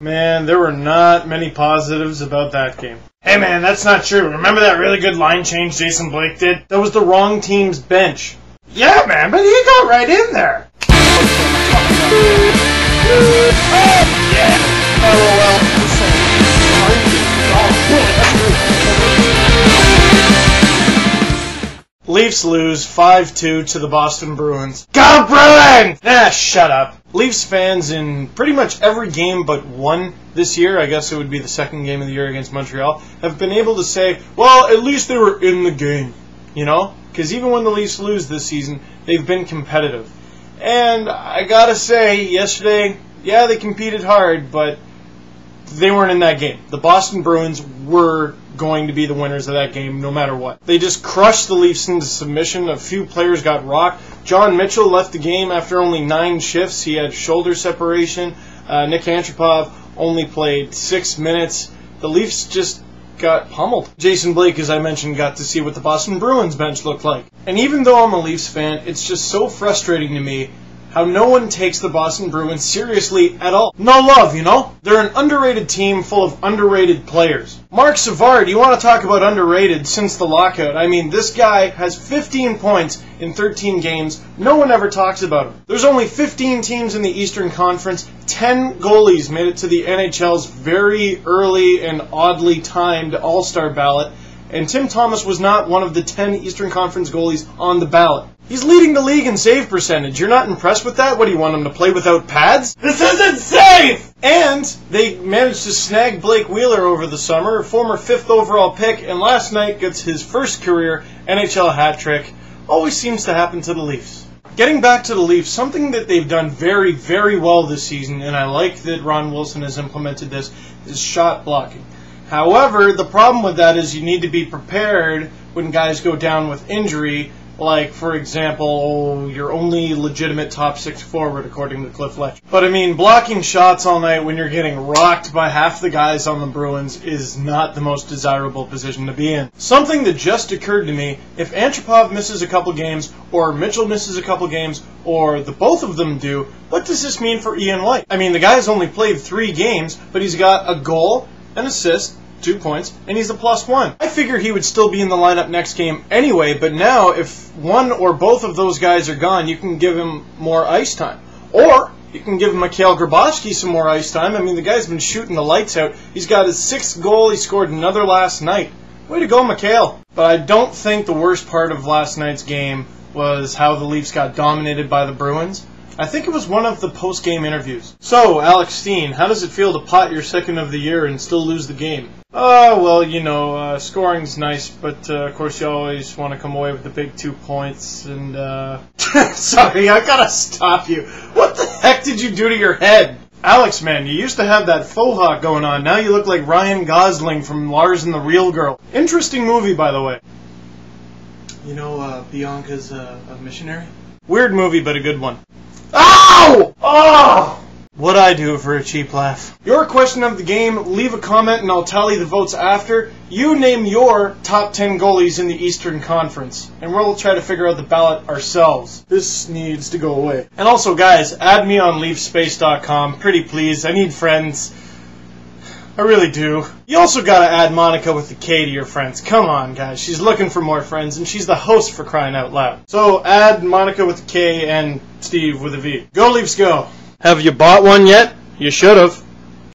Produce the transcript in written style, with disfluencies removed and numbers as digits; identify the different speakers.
Speaker 1: Man, there were not many positives about that game. Hey man, that's not true. Remember that really good line change Jason Blake did? That was the wrong team's bench. Yeah man, but he got right in there. Leafs lose 5-2 to the Boston Bruins. Go Bruins! Ah, shut up. Leafs fans in pretty much every game but one this year, I guess it would be the second game of the year against Montreal, have been able to say, well, at least they were in the game, you know? Because even when the Leafs lose this season, they've been competitive. And I gotta say, yesterday, yeah, they competed hard, but they weren't in that game. The Boston Bruins were going to be the winners of that game no matter what. They just crushed the Leafs into submission. A few players got rocked. John Mitchell left the game after only 9 shifts. He had shoulder separation. Nick Antropov only played 6 minutes. The Leafs just got pummeled. Jason Blake, as I mentioned, got to see what the Boston Bruins bench looked like. And even though I'm a Leafs fan, it's just so frustrating to me how no one takes the Boston Bruins seriously at all. No love, you know? They're an underrated team full of underrated players. Marc Savard, you want to talk about underrated since the lockout. I mean, this guy has 15 points in 13 games. No one ever talks about him. There's only 15 teams in the Eastern Conference. 10 goalies made it to the NHL's very early and oddly timed All-Star ballot. And Tim Thomas was not one of the 10 Eastern Conference goalies on the ballot. He's leading the league in save percentage. You're not impressed with that? What, do you want him to play without pads? This isn't safe! And they managed to snag Blake Wheeler over the summer, a former 5th overall pick, and last night gets his first career NHL hat trick. Always seems to happen to the Leafs. Getting back to the Leafs, something that they've done very, very well this season, and I like that Ron Wilson has implemented this, is shot blocking. However, the problem with that is you need to be prepared when guys go down with injury. Like, for example, your only legitimate top 6 forward, according to Cliff Letch. But I mean, blocking shots all night when you're getting rocked by half the guys on the Bruins is not the most desirable position to be in. Something that just occurred to me, if Antropov misses a couple games, or Mitchell misses a couple games, or the both of them do, what does this mean for Ian White? I mean, the guy's only played 3 games, but he's got a goal, an assist, 2 points, and he's a +1. I figure he would still be in the lineup next game anyway, but now if one or both of those guys are gone, you can give him more ice time. Or you can give Mikhail Grabovski some more ice time. I mean, the guy's been shooting the lights out. He's got his 6th goal. He scored another last night. Way to go, Mikhail. But I don't think the worst part of last night's game was how the Leafs got dominated by the Bruins. I think it was one of the post-game interviews. So, Alex Steen, how does it feel to pot your 2nd of the year and still lose the game? Well, you know, scoring's nice, but of course you always want to come away with the big 2 points, and sorry, I gotta stop you. What the heck did you do to your head? Alex, man, you used to have that faux hawk going on. Now you look like Ryan Gosling from Lars and the Real Girl. Interesting movie, by the way. You know, Bianca's a missionary? Weird movie, but a good one. Ow! Oh! What'd I do for a cheap laugh? Your question of the game, leave a comment and I'll tally the votes after. You name your top 10 goalies in the Eastern Conference, and we'll try to figure out the ballot ourselves. This needs to go away. And also, guys, add me on leafspace.com. Pretty please, I need friends. I really do. You also gotta add Monica with the K to your friends. Come on, guys. She's looking for more friends, and she's the host for crying out loud. So add Monica with the K and Steve with a V. Go Leafs, go. Have you bought one yet? You should have.